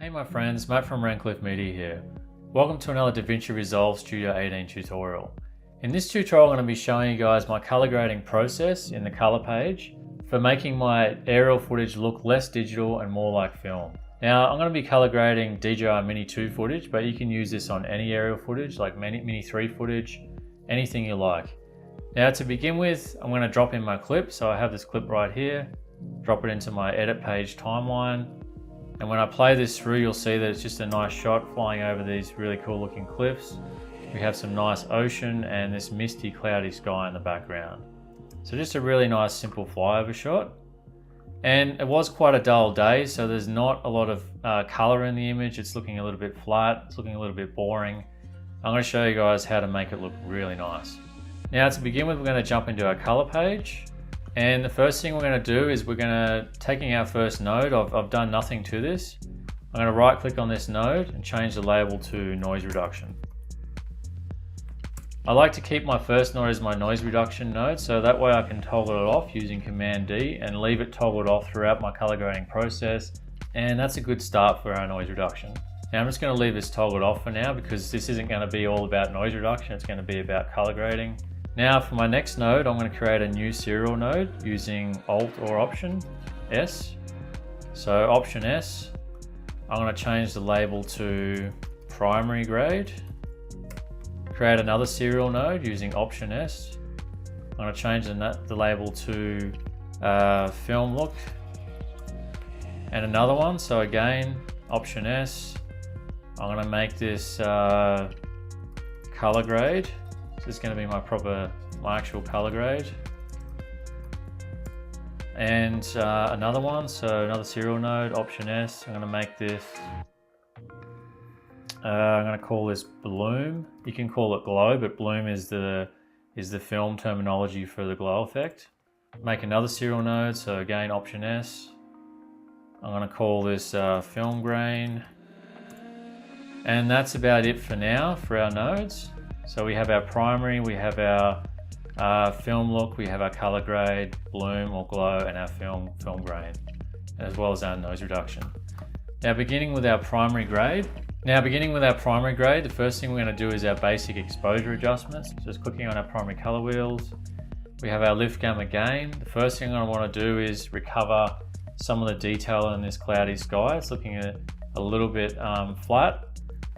Hey my friends, Matt from Renclif Media here. Welcome to another Davinci Resolve Studio 18 tutorial. In this tutorial I'm going to be showing you guys my color grading process in the color page for making my aerial footage look less digital and more like film. Now I'm going to be color grading DJI Mini 2 footage, but you can use this on any aerial footage like Mini 3 footage, anything you like. Now to begin with, I'm going to drop in my clip. So I have this clip right here, drop it into my edit page timeline. And when I play this through, you'll see that it's just a nice shot flying over these really cool looking cliffs. We have some nice ocean and this misty cloudy sky in the background. So just a really nice simple flyover shot. And it was quite a dull day, so there's not a lot of color in the image. It's looking a little bit flat, it's looking a little bit boring. I'm going to show you guys how to make it look really nice. Now to begin with, we're going to jump into our color page. And the first thing we're going to do is taking our first node. I've done nothing to this. I'm going to right click on this node and change the label to noise reduction. I like to keep my first node as my noise reduction node, so that way I can toggle it off using Command D and leave it toggled off throughout my color grading process. And that's a good start for our noise reduction. Now I'm just going to leave this toggled off for now because this isn't going to be all about noise reduction, it's going to be about color grading. Now for my next node, I'm going to create a new serial node using Alt or Option S. So Option S, I'm going to change the label to Primary Grade. Create another serial node using Option S. I'm going to change the label to Film Look. And another one, so again, Option S. I'm going to make this Color Grade. This is going to be my actual color grade. And another one, so another serial node, Option S. I'm going to make this, I'm going to call this Bloom. You can call it Glow, but Bloom is the film terminology for the glow effect. Make another serial node, so again, Option S. I'm going to call this Film Grain. And that's about it for now for our nodes. So we have our primary, we have our film look, we have our color grade, bloom or glow, and our film grain, as well as our noise reduction. Now beginning with our primary grade, the first thing we're going to do is our basic exposure adjustments. Just clicking on our primary color wheels. We have our lift gamma gain. The first thing I want to do is recover some of the detail in this cloudy sky. It's looking a little bit flat.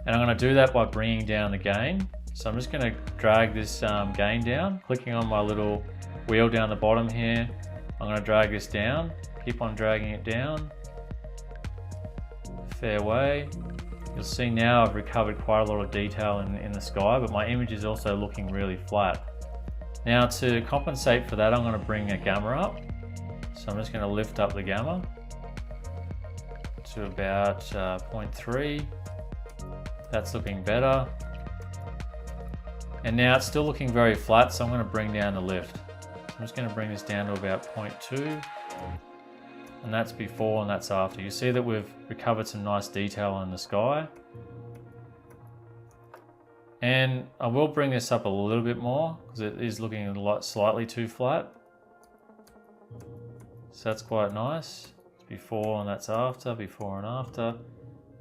And I'm going to do that by bringing down the gain. So I'm just going to drag this gain down, clicking on my little wheel down the bottom here. I'm going to drag this down, keep on dragging it down. Fair way. You'll see now I've recovered quite a lot of detail in the sky, but my image is also looking really flat. Now to compensate for that, I'm going to bring a gamma up. So I'm just going to lift up the gamma to about 0.3. That's looking better. And now it's still looking very flat, so I'm going to bring down the lift. So I'm just going to bring this down to about 0.2. And that's before and that's after. You see that we've recovered some nice detail in the sky. And I will bring this up a little bit more because it is looking slightly too flat. So that's quite nice. It's before and that's after, before and after.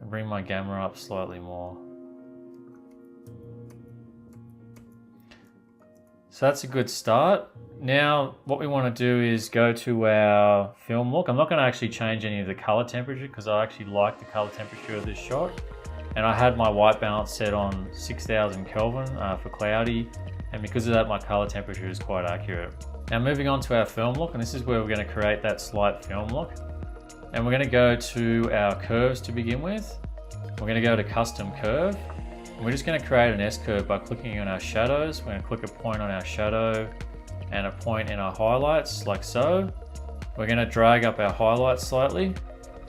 And bring my gamma up slightly more. So that's a good start. Now what we want to do is go to our film look. I'm not going to actually change any of the color temperature because I actually like the color temperature of this shot. And I had my white balance set on 6000 Kelvin for cloudy. And because of that, my color temperature is quite accurate. Now moving on to our film look, and this is where we're going to create that slight film look. And we're going to go to our curves to begin with. We're going to go to custom curve. And we're just going to create an S-curve by clicking on our shadows. We're going to click a point on our shadow and a point in our highlights like so. We're going to drag up our highlights slightly,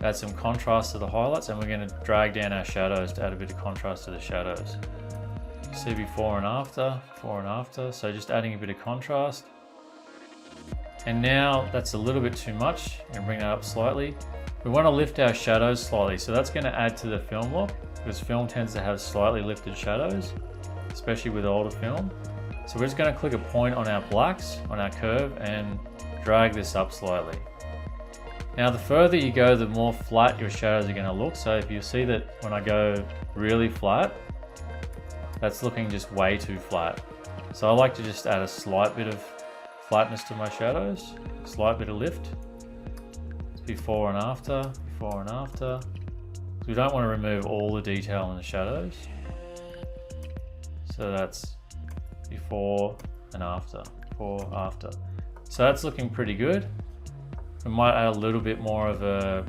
add some contrast to the highlights, and we're going to drag down our shadows to add a bit of contrast to the shadows. See before and after, so just adding a bit of contrast. And now that's a little bit too much, and bring that up slightly. We want to lift our shadows slightly, so that's going to add to the film look because film tends to have slightly lifted shadows, especially with older film. So we're just going to click a point on our blacks on our curve and drag this up slightly. Now the further you go, the more flat your shadows are going to look. So if you see that when I go really flat, that's looking just way too flat. So I like to just add a slight bit of flatness to my shadows, a slight bit of lift. It's before and after, before and after. So we don't want to remove all the detail in the shadows. So that's before and after, before, after. So that's looking pretty good. We might add a little bit more of a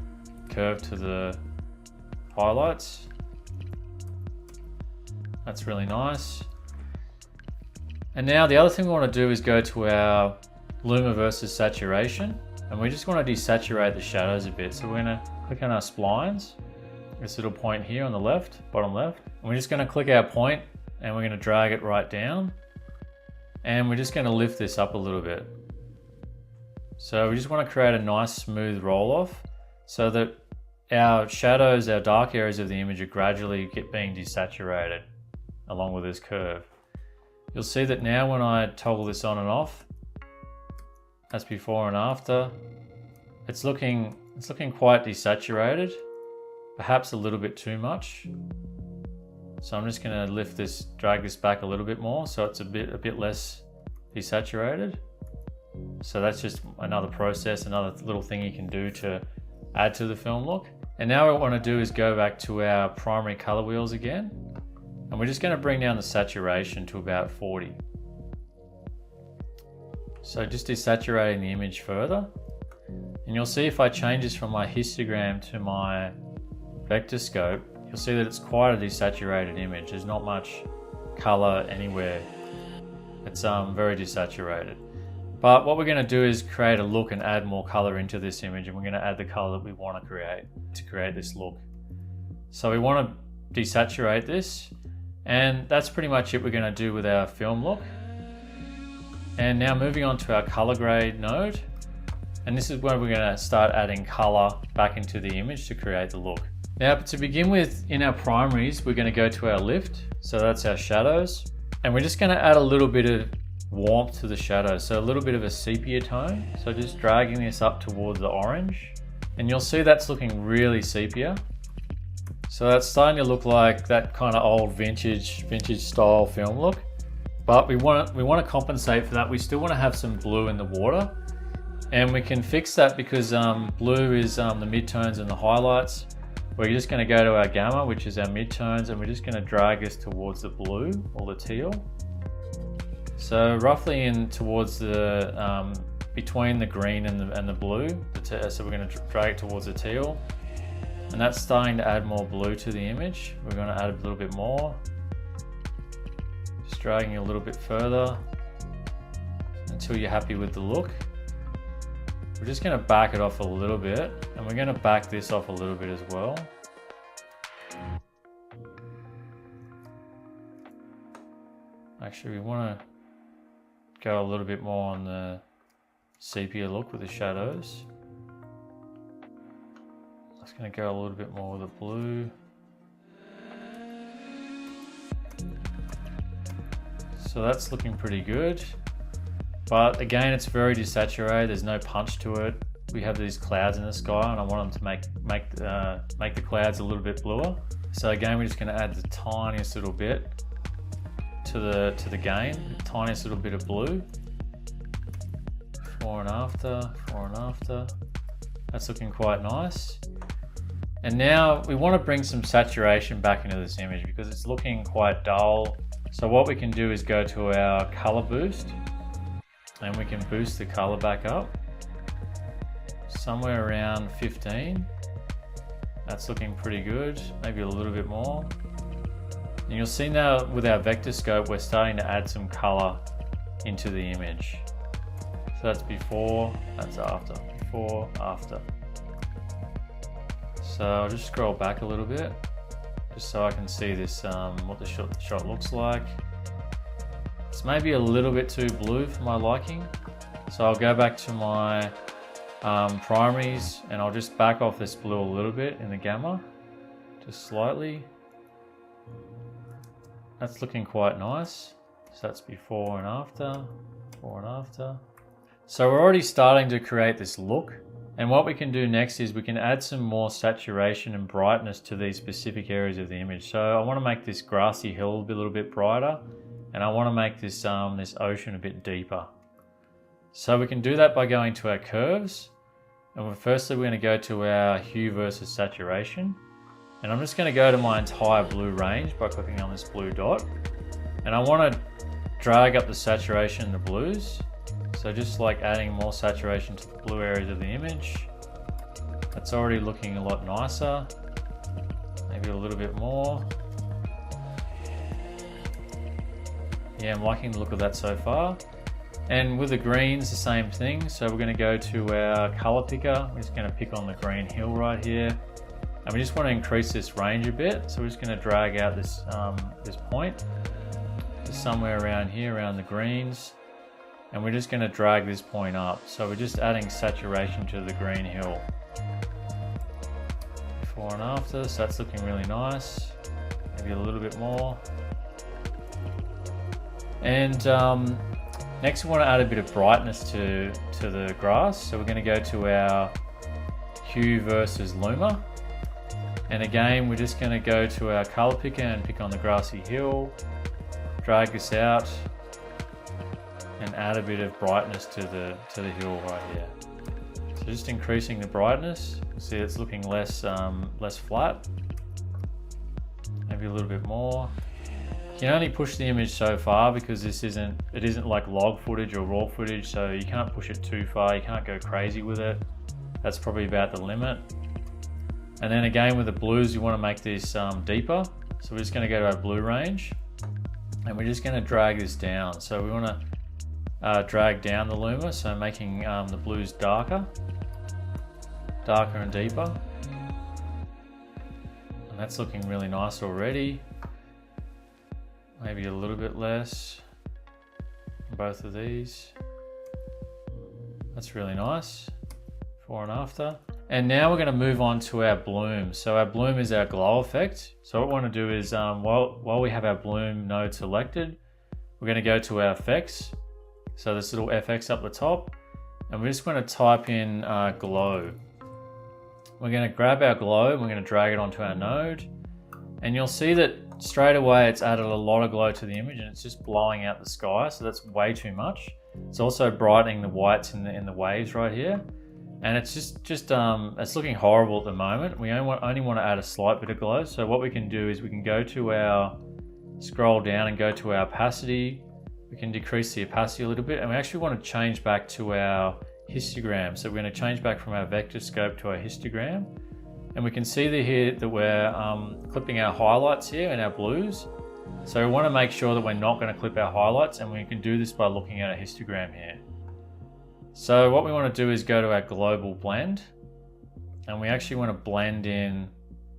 curve to the highlights. That's really nice. And now the other thing we want to do is go to our Luma versus saturation. And we just want to desaturate the shadows a bit. So we're going to click on our splines, this little point here on the left, bottom left. And we're just going to click our point and we're going to drag it right down. And we're just going to lift this up a little bit. So we just want to create a nice smooth roll off so that our shadows, our dark areas of the image are gradually being desaturated along with this curve. You'll see that now when I toggle this on and off, that's before and after, it's looking quite desaturated, perhaps a little bit too much. So I'm just going to lift this, drag this back a little bit more so it's a bit less desaturated. So that's just another process, another little thing you can do to add to the film look. And now what we want to do is go back to our primary color wheels again. And we're just going to bring down the saturation to about 40. So just desaturating the image further. And you'll see if I change this from my histogram to my vector scope, you'll see that it's quite a desaturated image. There's not much color anywhere. It's very desaturated. But what we're going to do is create a look and add more color into this image, and we're going to add the color that we want to create this look. So we want to desaturate this, and that's pretty much it we're going to do with our film look. And now moving on to our color grade node, and this is where we're going to start adding color back into the image to create the look. Now to begin with, in our primaries, we're going to go to our lift, so that's our shadows, and we're just going to add a little bit of warmth to the shadow, so a little bit of a sepia tone. So just dragging this up towards the orange, and you'll see that's looking really sepia. So that's starting to look like that kind of old vintage style film look. But we want to compensate for that. We still want to have some blue in the water, and we can fix that because blue is the midtones and the highlights. We're just going to go to our gamma, which is our midtones, and we're just going to drag this towards the blue or the teal. So roughly in towards the, between the green and the blue, so we're going to drag it towards the teal. And that's starting to add more blue to the image. We're going to add a little bit more. Just dragging a little bit further until you're happy with the look. We're just going to back it off a little bit, and we're going to back this off a little bit as well. Actually, we want to go a little bit more on the sepia look with the shadows. I'm just going to go a little bit more with the blue. So that's looking pretty good. But again, it's very desaturated. There's no punch to it. We have these clouds in the sky, and I want them to make the clouds a little bit bluer. So again, we're just going to add the tiniest little bit to the gain, the tiniest little bit of blue. Before and after, before and after. That's looking quite nice. And now we want to bring some saturation back into this image because it's looking quite dull. So what we can do is go to our color boost, and we can boost the color back up somewhere around 15. That's looking pretty good, maybe a little bit more. And you'll see now with our vector scope, we're starting to add some color into the image. So that's before, that's after, before, after. So I'll just scroll back a little bit, just so I can see this, what the shot looks like. It's maybe a little bit too blue for my liking. So I'll go back to my primaries, and I'll just back off this blue a little bit in the gamma, just slightly. That's looking quite nice. So that's before and after, before and after. So we're already starting to create this look. And what we can do next is we can add some more saturation and brightness to these specific areas of the image. So I want to make this grassy hill a little bit brighter, and I want to make this, this ocean a bit deeper. So we can do that by going to our curves. And firstly, we're going to go to our hue versus saturation. And I'm just going to go to my entire blue range by clicking on this blue dot. And I want to drag up the saturation in the blues. So just like adding more saturation to the blue areas of the image. That's already looking a lot nicer. Maybe a little bit more. Yeah, I'm liking the look of that so far. And with the greens, the same thing. So we're going to go to our color picker. We're just going to pick on the green hill right here. And we just want to increase this range a bit. So we're just going to drag out this, this point to somewhere around here, around the greens. And we're just going to drag this point up. So we're just adding saturation to the green hill. Before and after, so that's looking really nice. Maybe a little bit more. And next we want to add a bit of brightness to the grass. So we're going to go to our hue versus luma. And again, we're just going to go to our color picker and pick on the grassy hill, drag this out, and add a bit of brightness to the hill right here. So just increasing the brightness. You see it's looking less flat. Maybe a little bit more. You can only push the image so far because it isn't like log footage or raw footage, so you can't push it too far. You can't go crazy with it. That's probably about the limit. And then again with the blues, you want to make this deeper. So we're just going to go to our blue range and we're just going to drag this down. So we want to drag down the luma, so making the blues darker and deeper. And that's looking really nice already. Maybe a little bit less on both of these. That's really nice, before and after. And now we're going to move on to our bloom. So our bloom is our glow effect. So what we want to do is, while we have our bloom node selected, we're going to go to our effects. So this little FX up the top, and we're just going to type in glow. We're going to grab our glow, and we're going to drag it onto our node. And you'll see that straight away it's added a lot of glow to the image, and it's just blowing out the sky. So that's way too much. It's also brightening the whites in the waves right here. And it's just it's looking horrible at the moment. We only want to add a slight bit of glow. So what we can do is we can go to our, scroll down and go to our opacity. We can decrease the opacity a little bit, and we actually want to change back to our histogram. So we're going to change back from our vector scope to our histogram. And we can see here that we're clipping our highlights here and our blues. So we want to make sure that we're not going to clip our highlights, and we can do this by looking at a histogram here. So what we want to do is go to our global blend, and we actually want to blend in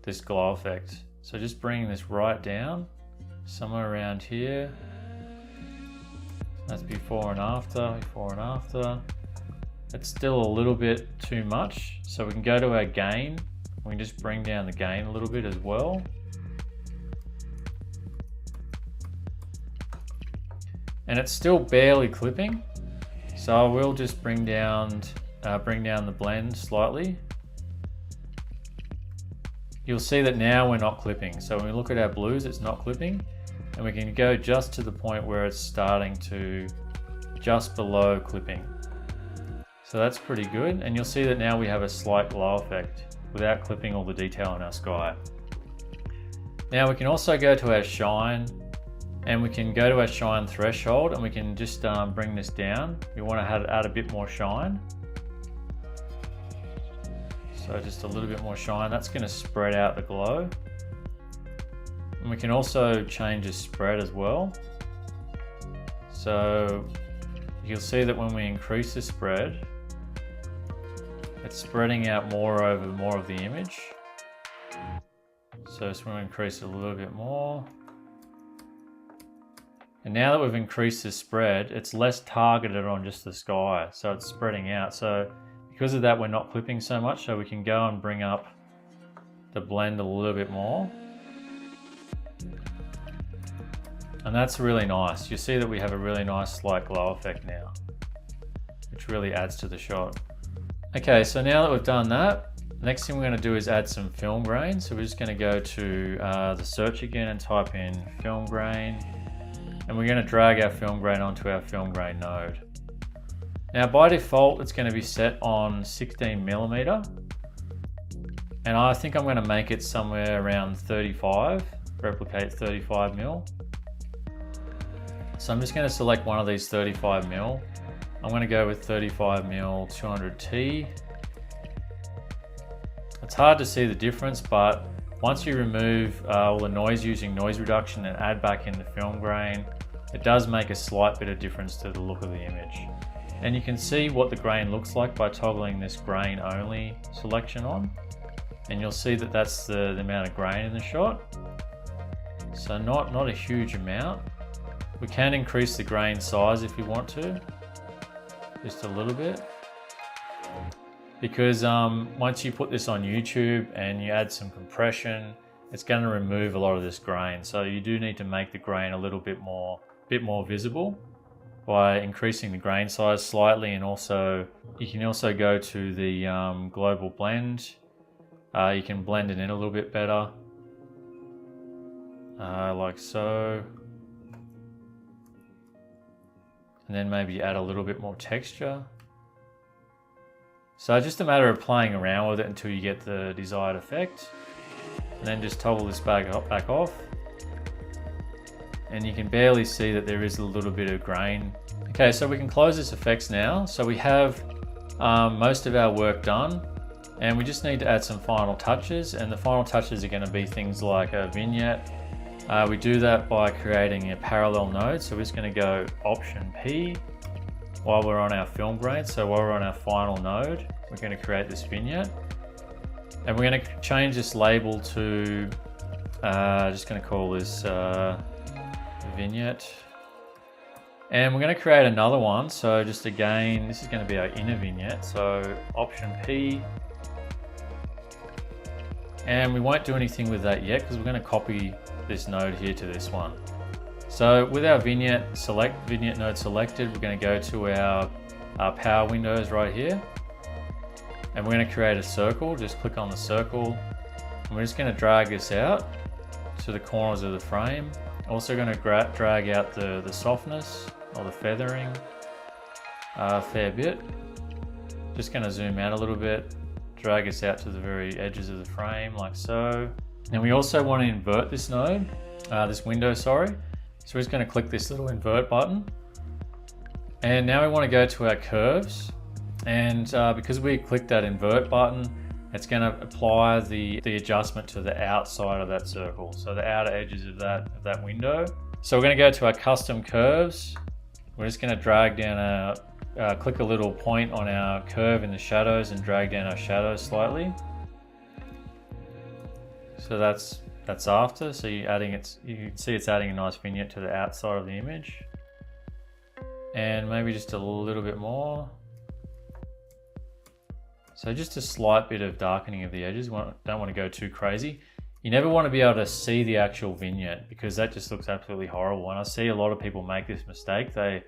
this glow effect. So just bringing this right down, somewhere around here. That's before and after, before and after. It's still a little bit too much. So we can go to our gain. We can just bring down the gain a little bit as well. And it's still barely clipping. So I will just bring down the blend slightly. You'll see that now we're not clipping. So when we look at our blues, it's not clipping. And we can go just to the point where it's starting to just below clipping. So that's pretty good. And you'll see that now we have a slight glow effect without clipping all the detail in our sky. Now we can also go to our shine, and we can go to our shine threshold, and we can just bring this down. We want to add a bit more shine. So just a little bit more shine. That's going to spread out the glow. And we can also change the spread as well. So you'll see that when we increase the spread, it's spreading out more over more of the image. So just want to increase it a little bit more. And now that we've increased the spread, it's less targeted on just the sky. So it's spreading out. So because of that, we're not clipping so much. So we can go and bring up the blend a little bit more. And that's really nice. You see that we have a really nice slight glow effect now, which really adds to the shot. Okay, so now that we've done that, next thing we're going to do is add some film grain. So we're just going to go to the search again and type in film grain. And we're going to drag our film grain onto our film grain node. Now by default, it's going to be set on 16mm. And I think I'm going to make it somewhere around 35, replicate 35mm. So I'm just going to select one of these 35mm. I'm going to go with 35mm 200T. It's hard to see the difference, but once you remove all the noise using noise reduction and add back in the film grain, it does make a slight bit of difference to the look of the image. And you can see what the grain looks like by toggling this grain only selection on. And you'll see that that's the amount of grain in the shot. So not a huge amount. We can increase the grain size if you want to, just a little bit. Because once you put this on YouTube and you add some compression, it's going to remove a lot of this grain. So you do need to make the grain a little bit more visible by increasing the grain size slightly, and also you can also go to the global blend. You can blend it in a little bit better, like so. And then maybe add a little bit more texture. So just a matter of playing around with it until you get the desired effect. And then just toggle this back off. And you can barely see that there is a little bit of grain. Okay, so we can close this effects now. So we have most of our work done, and we just need to add some final touches. And the final touches are going to be things like a vignette. We do that by creating a parallel node. So we're just going to go Option P while we're on our film grain. So while we're on our final node, we're going to create this vignette. And we're going to change this label to, just going to call this vignette. And we're going to create another one. So just again, this is going to be our inner vignette. So Option P. And we won't do anything with that yet because we're going to copy this node here to this one. So with our vignette node selected, we're going to go to our power windows right here. And we're going to create a circle. Just click on the circle. And we're just going to drag this out to the corners of the frame. Also going to drag out the softness or the feathering a fair bit. Just going to zoom out a little bit, drag us out to the very edges of the frame like so. And we also want to invert this node, this window, sorry. So we're just going to click this little invert button. And now we want to go to our curves. And because we clicked that invert button, it's going to apply the adjustment to the outside of that circle. So the outer edges of that window. So we're going to go to our custom curves. We're just going to drag down click a little point on our curve in the shadows and drag down our shadows slightly. So that's after. So you can see it's adding a nice vignette to the outside of the image. And maybe just a little bit more. So just a slight bit of darkening of the edges. Don't want to go too crazy. You never want to be able to see the actual vignette because that just looks absolutely horrible. And I see a lot of people make this mistake. They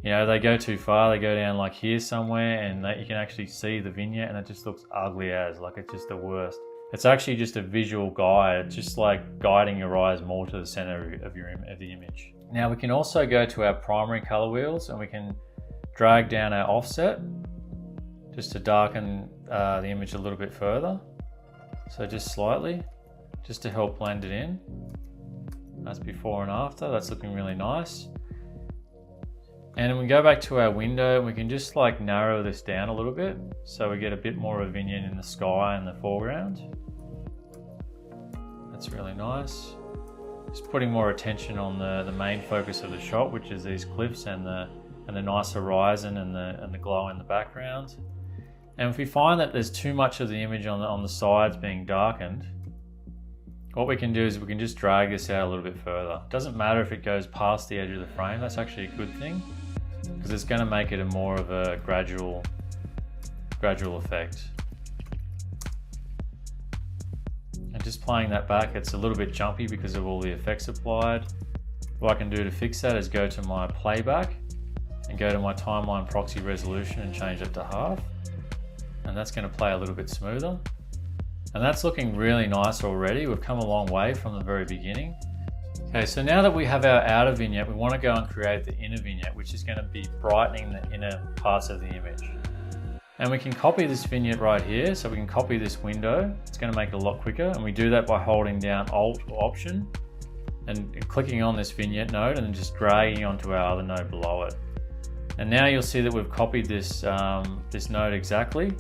go too far. They go down like here somewhere, and you can actually see the vignette, and it just looks ugly as, like it's just the worst. It's actually just a visual guide. It's just like guiding your eyes more to the center of the image. Now we can also go to our primary color wheels, and we can drag down our offset just to darken the image a little bit further. So just slightly, just to help blend it in. That's before and after. That's looking really nice. And then we go back to our window, and we can just like narrow this down a little bit so we get a bit more of a vignette in the sky in the foreground. That's really nice. Just putting more attention on the main focus of the shot, which is these cliffs and the nice horizon and the glow in the background. And if we find that there's too much of the image on the sides being darkened, what we can do is we can just drag this out a little bit further. It doesn't matter if it goes past the edge of the frame. That's actually a good thing, because it's going to make it a more of a gradual effect. And just playing that back, it's a little bit jumpy because of all the effects applied. What I can do to fix that is go to my playback and go to my timeline proxy resolution and change it to half. and that's going to play a little bit smoother. And that's looking really nice already. We've come a long way from the very beginning. Okay, so now that we have our outer vignette, we want to go and create the inner vignette, which is going to be brightening the inner parts of the image. And we can copy this vignette right here. So we can copy this window. It's going to make it a lot quicker. And we do that by holding down Alt or Option and clicking on this vignette node and then just dragging onto our other node below it. And now you'll see that we've copied this, this node exactly.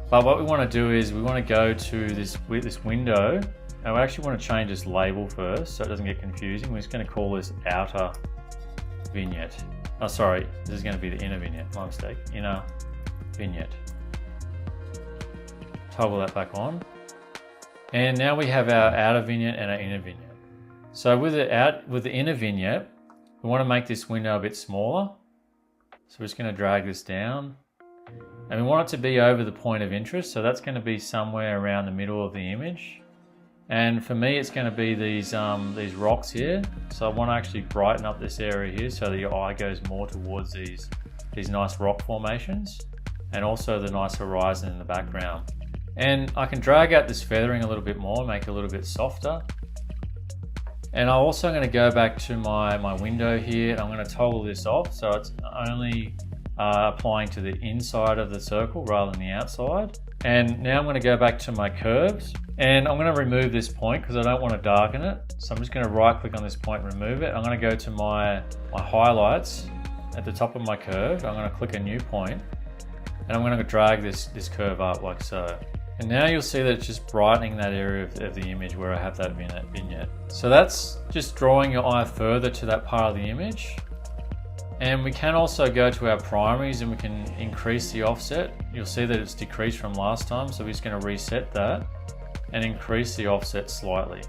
But what we want to do is we want to go to this window, and we actually want to change this label first so it doesn't get confusing. We're just going to call this outer vignette. Oh, sorry, this is going to be the inner vignette, my mistake. Inner vignette. Toggle that back on. And now we have our outer vignette and our inner vignette. So with the inner vignette, we want to make this window a bit smaller. So we're just going to drag this down. And we want it to be over the point of interest, so that's going to be somewhere around the middle of the image. And for me, it's going to be these rocks here. So I want to actually brighten up this area here so that your eye goes more towards these nice rock formations, and also the nice horizon in the background. And I can drag out this feathering a little bit more, make it a little bit softer. And I'm also going to go back to my window here, and I'm going to toggle this off so it's only applying to the inside of the circle rather than the outside. And now I'm going to go back to my curves, and I'm going to remove this point because I don't want to darken it. So I'm just going to right click on this point and remove it. I'm going to go to my highlights at the top of my curve. I'm going to click a new point, and I'm going to drag this curve up like so. And now you'll see that it's just brightening that area of the image where I have that vignette. So that's just drawing your eye further to that part of the image. And we can also go to our primaries and we can increase the offset. You'll see that it's decreased from last time, so we're just going to reset that and increase the offset slightly.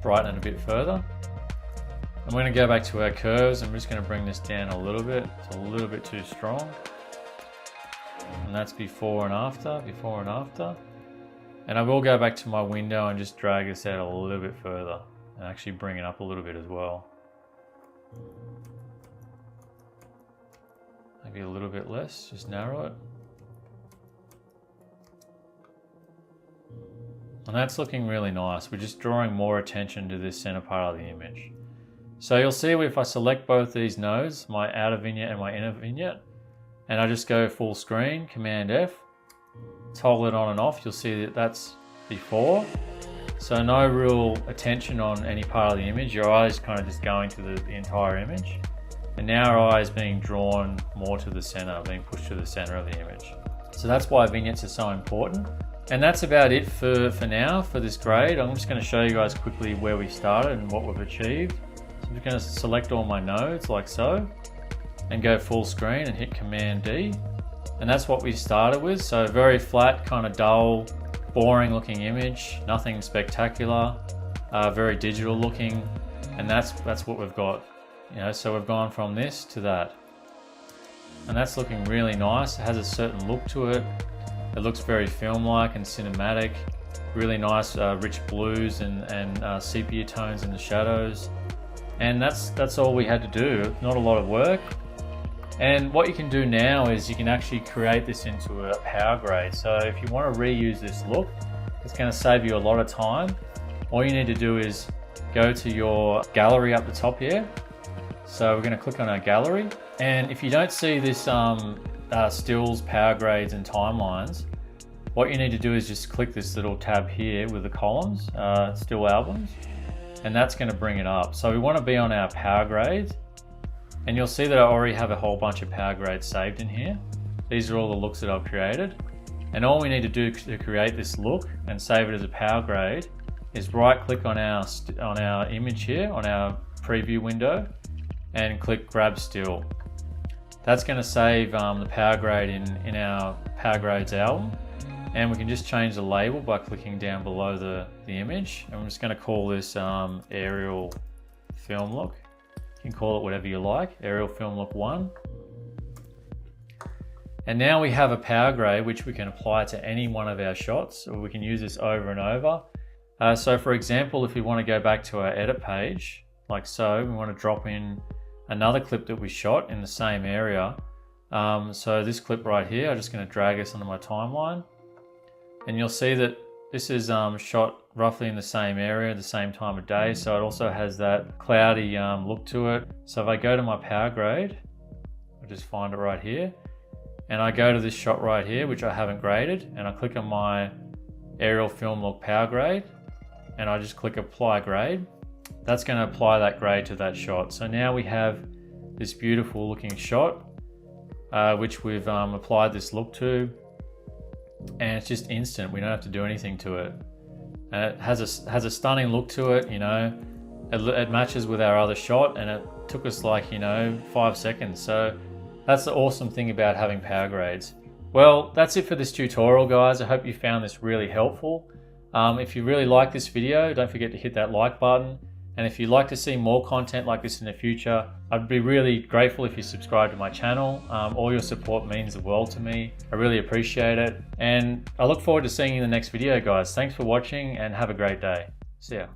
Brighten it a bit further. I'm going to go back to our curves, and we're just going to bring this down a little bit. It's a little bit too strong. And that's before and after, before and after. And I will go back to my window and just drag this out a little bit further and actually bring it up a little bit as well. Maybe a little bit less, just narrow it. And that's looking really nice. We're just drawing more attention to this center part of the image. So you'll see if I select both these nodes, my outer vignette and my inner vignette, and I just go full screen, Command F, toggle it on and off, you'll see that that's before. So no real attention on any part of the image, your eye is kind of just going to the entire image. And now our eye is being drawn more to the center, being pushed to the center of the image. So that's why vignettes are so important. And that's about it for now, for this grade. I'm just going to show you guys quickly where we started and what we've achieved. So I'm just going to select all my nodes like so, and go full screen and hit Command D. And that's what we started with. So very flat, kind of dull, boring looking image, nothing spectacular, very digital looking. And that's what we've got. You know, so we've gone from this to that. And that's looking really nice. It has a certain look to it. It looks very film-like and cinematic. Really nice rich blues and sepia tones in the shadows. And that's all we had to do. Not a lot of work. And what you can do now is you can actually create this into a Powergrade. So if you want to reuse this look, it's going to save you a lot of time. All you need to do is go to your gallery up the top here. So we're going to click on our gallery. And if you don't see this stills, Powergrades and timelines, what you need to do is just click this little tab here with the columns, still albums, and that's going to bring it up. So we want to be on our Powergrades. And you'll see that I already have a whole bunch of Powergrades saved in here. These are all the looks that I've created. And all we need to do to create this look and save it as a Powergrade is right click on our image here, on our preview window, and click Grab Still. That's going to save the Powergrade in our Powergrades album. And we can just change the label by clicking down below the image. And I'm just going to call this Aerial Film Look. You can call it whatever you like, Aerial Film Look 1. And now we have a Powergrade which we can apply to any one of our shots, or we can use this over and over. So for example, if we want to go back to our edit page, like so, we want to drop in another clip that we shot in the same area. So this clip right here, I'm just going to drag this onto my timeline, and you'll see that this is shot roughly in the same area, the same time of day, so it also has that cloudy look to it. So if I go to my Powergrade, I'll just find it right here, and I go to this shot right here, which I haven't graded, and I click on my aerial film look Powergrade, and I just click apply grade. That's going to apply that grade to that shot. So now we have this beautiful looking shot, which we've applied this look to, and it's just instant. We don't have to do anything to it, and it has a stunning look to it. You know, it matches with our other shot, and it took us like 5 seconds. So that's the awesome thing about having Powergrades. Well, that's it for this tutorial, guys. I hope you found this really helpful. If you really like this video, don't forget to hit that like button. And if you'd like to see more content like this in the future, I'd be really grateful if you subscribe to my channel. All your support means the world to me. I really appreciate it. And I look forward to seeing you in the next video, guys. Thanks for watching and have a great day. See ya.